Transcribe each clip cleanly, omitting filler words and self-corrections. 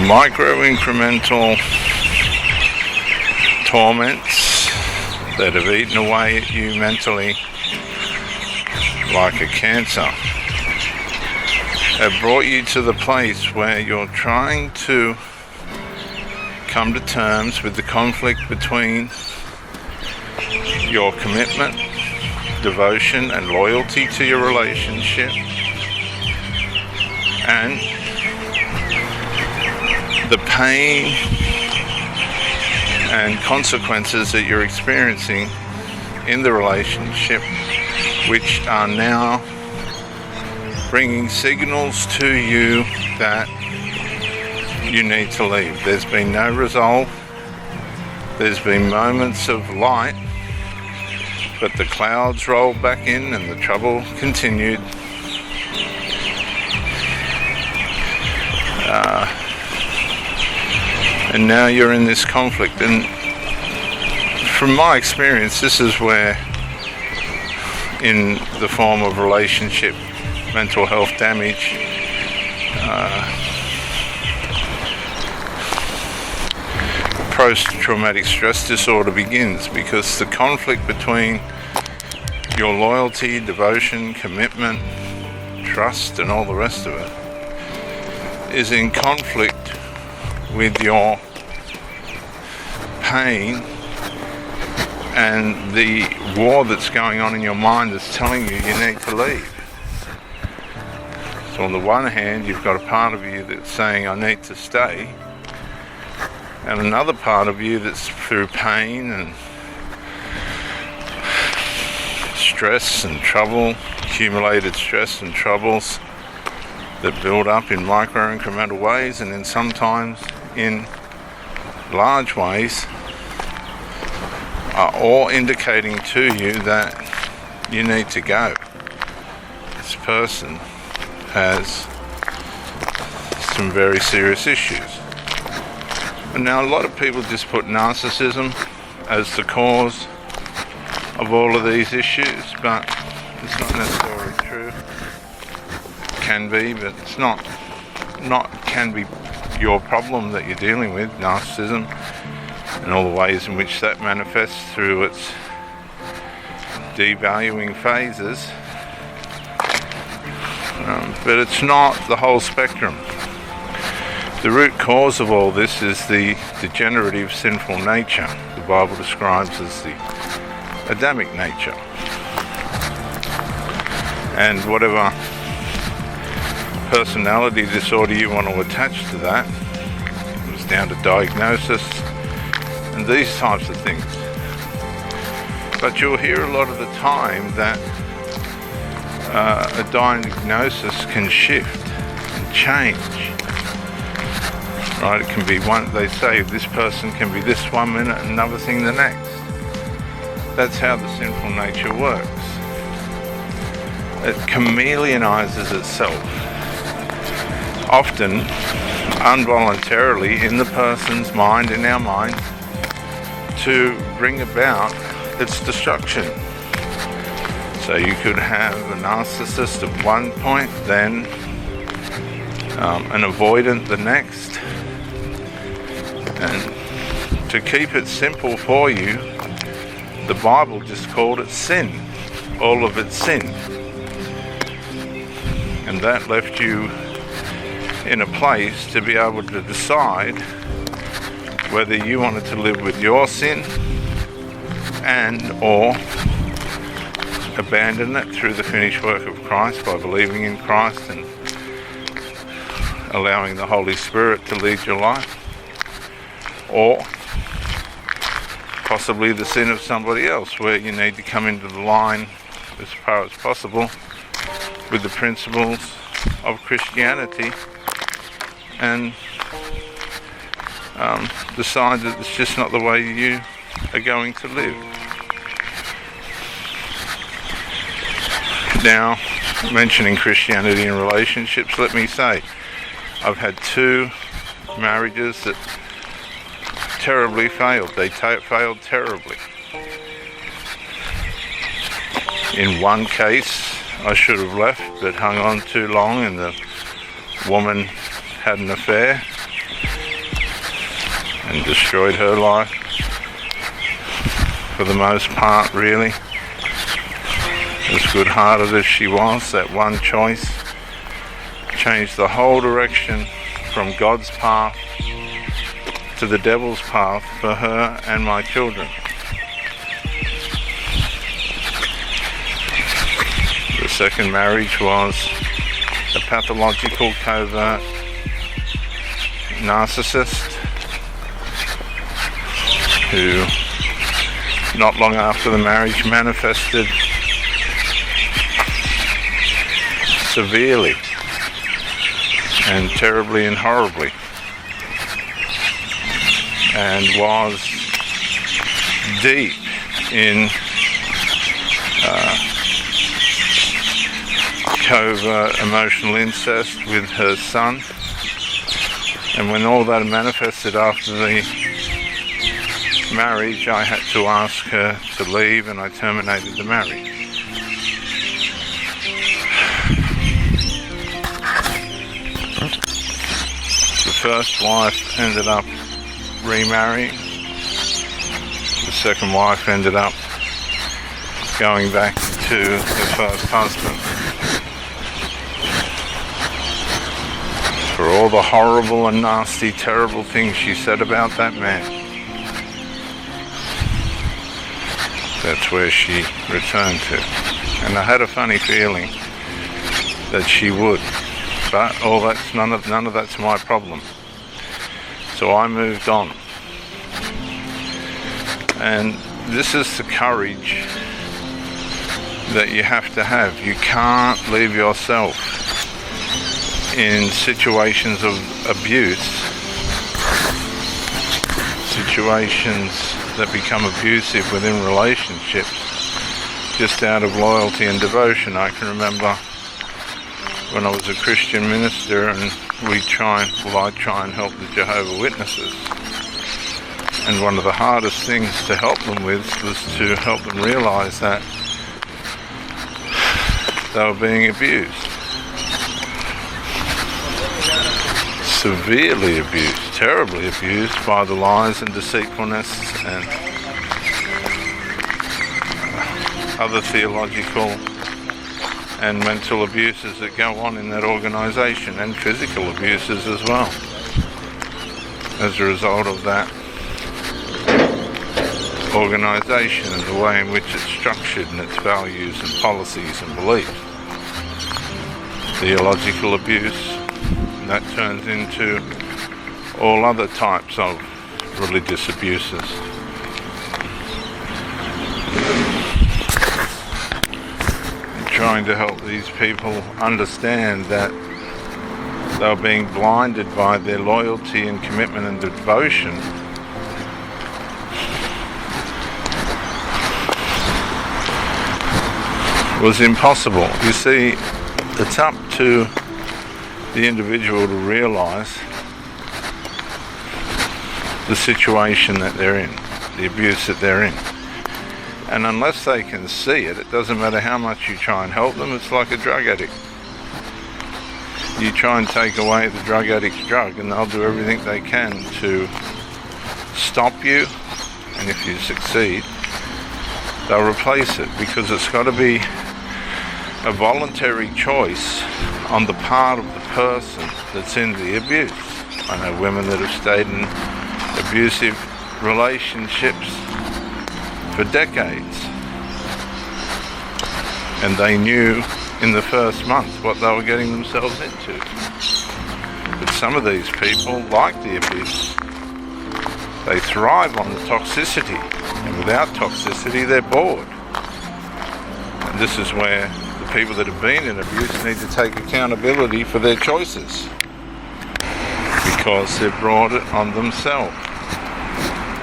micro-incremental torments that have eaten away at you mentally like a cancer have brought you to the place where you're trying to come to terms with the conflict between your commitment, devotion, and loyalty to your relationship and the pain and consequences that you're experiencing in the relationship, which are now bringing signals to you that you need to leave. There's been no resolve. There's been moments of light, but the clouds rolled back in and the trouble continued. And now you're in this conflict. And from my experience, this is where, in the form of relationship, mental health damage, post-traumatic stress disorder begins, because the conflict between your loyalty, devotion, commitment, trust, and all the rest of it is in conflict with your pain and the war that's going on in your mind that's telling you need to leave. So on the one hand, you've got a part of you that's saying, I need to stay, and another part of you that's through pain and stress and trouble, accumulated stress and troubles that build up in micro-incremental ways, and then sometimes in large ways, are all indicating to you that you need to go. This person has some very serious issues. And now a lot of people just put narcissism as the cause of all of these issues, but it's not necessarily true. Can be, but it's not can be your problem that you're dealing with, narcissism, and all the ways in which that manifests through its devaluing phases. But it's not the whole spectrum. The root cause of all this is the degenerative sinful nature the Bible describes as the Adamic nature. And whatever personality disorder you want to attach to that, it's down to diagnosis and these types of things. But you'll hear a lot of the time that a diagnosis can shift and change. Right? It can be one, they say this person can be this 1 minute and another thing the next. That's how the sinful nature works. It chameleonizes itself, often involuntarily in the person's mind, in our mind, to bring about its destruction. So you could have a narcissist at one point, then an avoidant the next. And to keep it simple for you, the Bible just called it sin, all of it's sin. And that left you in a place to be able to decide whether you wanted to live with your sin and or abandon it through the finished work of Christ by believing in Christ and allowing the Holy Spirit to lead your life, or possibly the sin of somebody else, where you need to come into the line as far as possible with the principles of Christianity and decide that it's just not the way you are going to live. Now, mentioning Christianity in relationships, let me say, I've had 2 marriages that terribly failed. They failed terribly. In one case, I should have left, but hung on too long, and the woman had an affair. and destroyed her life for the most part, really. As good-hearted as she was, that one choice changed the whole direction from God's path to the devil's path for her and my children. The second marriage was a pathological, covert narcissist who, not long after the marriage, manifested severely and terribly and horribly, and was deep in covert emotional incest with her son. And when all that manifested after the marriage, I had to ask her to leave, and I terminated the marriage. The first wife ended up remarrying. The second wife ended up going back to the first husband. For all the horrible and nasty, terrible things she said about that man, that's where she returned to. And I had a funny feeling that she would. But none of that's my problem. So I moved on. And this is the courage that you have to have. You can't leave yourself in situations of abuse, situations that become abusive within relationships, just out of loyalty and devotion. I can remember when I was a Christian minister, and I try and help the Jehovah's Witnesses. And one of the hardest things to help them with was to help them realize that they were being abused. Severely abused, terribly abused by the lies and deceitfulness and other theological and mental abuses that go on in that organisation, and physical abuses as well, as a result of that organisation and the way in which it's structured and its values and policies and beliefs. Theological abuse, that turns into all other types of religious abuses. Trying to help these people understand that they're being blinded by their loyalty and commitment and devotion was impossible. You see, it's up to the individual to realize the situation that they're in, the abuse that they're in. And unless they can see it, it doesn't matter how much you try and help them. It's like a drug addict. You try and take away the drug addict's drug, and they'll do everything they can to stop you, and if you succeed, they'll replace it, because it's got to be a voluntary choice on the part of the person that's in the abuse. I know women that have stayed in abusive relationships for decades, and they knew in the first month what they were getting themselves into. But some of these people like the abuse. They thrive on the toxicity, and without toxicity they're bored. And this is where the people that have been in abuse need to take accountability for their choices, because they've brought it on themselves.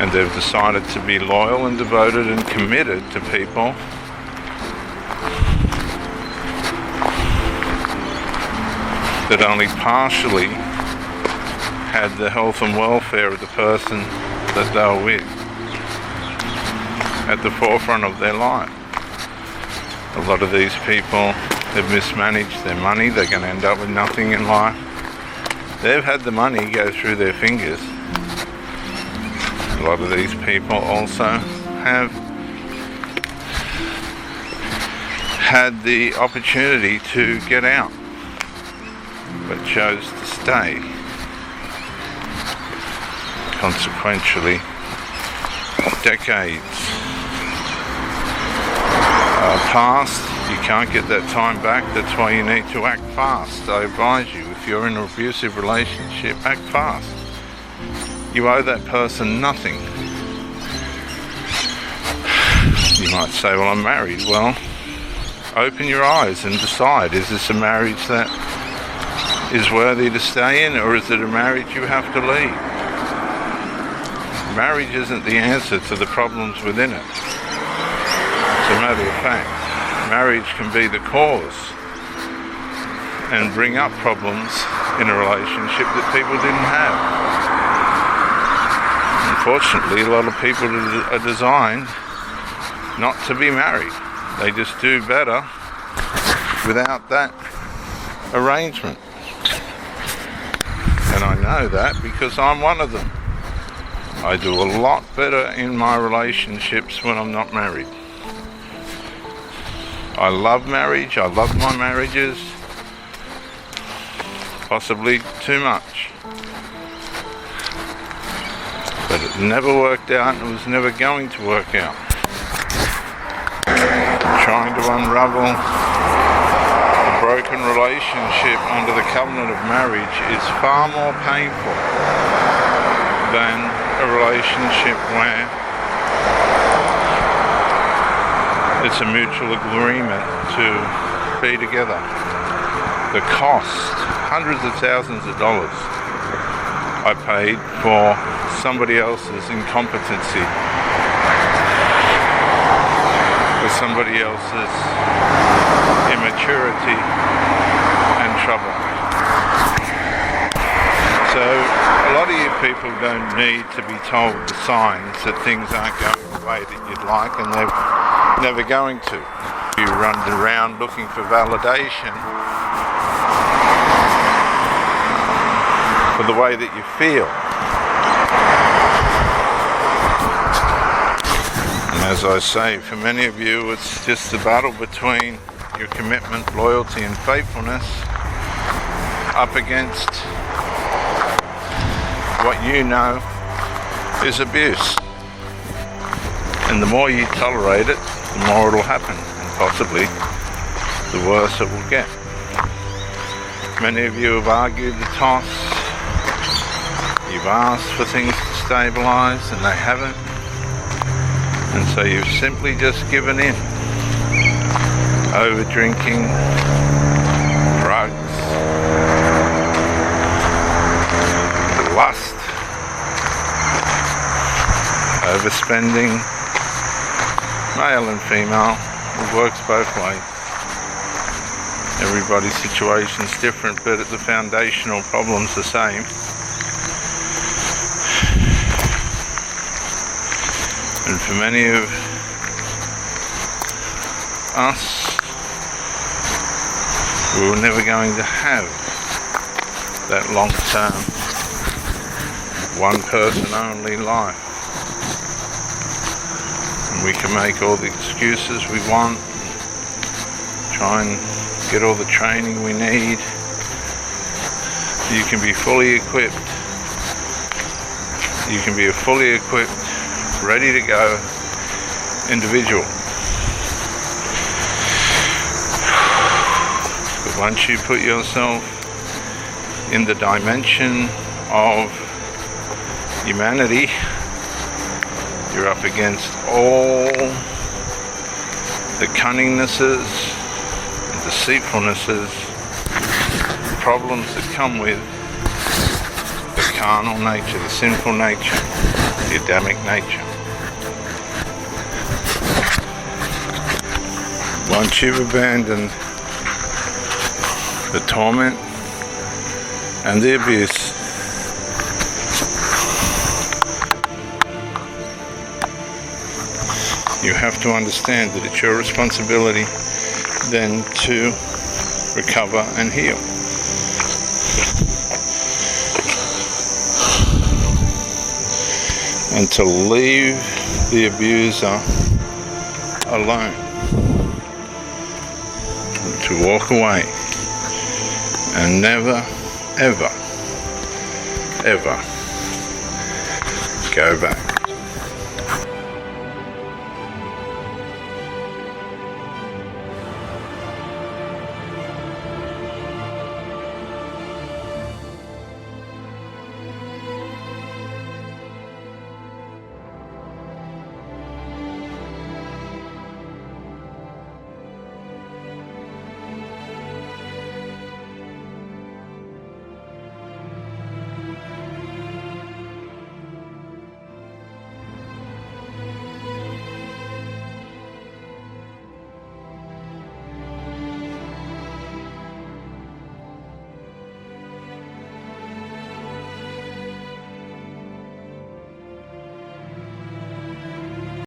And they've decided to be loyal and devoted and committed to people that only partially had the health and welfare of the person that they were with at the forefront of their life. A lot of these people have mismanaged their money. They're going to end up with nothing in life. They've had the money go through their fingers, A lot of these people also have had the opportunity to get out, but chose to stay. Consequently, decades past. You can't get that time back. That's why you need to act fast. I advise you, if you're in an abusive relationship, act fast. You owe that person nothing. You might say, well, I'm married. Well, open your eyes and decide, is this a marriage that is worthy to stay in, or is it a marriage you have to leave? Marriage isn't the answer to the problems within it. As a matter of fact, marriage can be the cause and bring up problems in a relationship that people didn't have. Unfortunately, a lot of people are designed not to be married. They just do better without that arrangement. And I know that because I'm one of them. I do a lot better in my relationships when I'm not married. I love marriage, I love my marriages, possibly too much. But it never worked out and it was never going to work out. Trying to unravel a broken relationship under the covenant of marriage is far more painful than a relationship where it's a mutual agreement to be together. The cost, hundreds of thousands of dollars I paid for somebody else's incompetency, for somebody else's immaturity and trouble. So a lot of you people don't need to be told the signs that things aren't going the way that you'd like, and they're never going to. You run around looking for validation for the way that you feel. And as I say, for many of you, it's just the battle between your commitment, loyalty and faithfulness up against what you know is abuse. And the more you tolerate it, the more it'll happen, and possibly the worse it will get. Many of you have argued the toss. You've asked for things to stabilize and they haven't. And so you've simply just given in. Over drinking, drugs, lust, overspending, male and female, it works both ways. Everybody's situation's different, but the foundational problem's the same. And for many of us, we were never going to have that long-term, one-person-only life. We can make all the excuses we want, try and get all the training we need. You can be fully equipped. You can be a fully equipped, ready to go individual. But once you put yourself in the dimension of humanity, you're up against all the cunningnesses and deceitfulnesses, problems that come with the carnal nature, the sinful nature, the Adamic nature. Once you've abandoned the torment and the abuse, you have to understand that it's your responsibility then to recover and heal. and to leave the abuser alone, to walk away and never, ever, ever go back.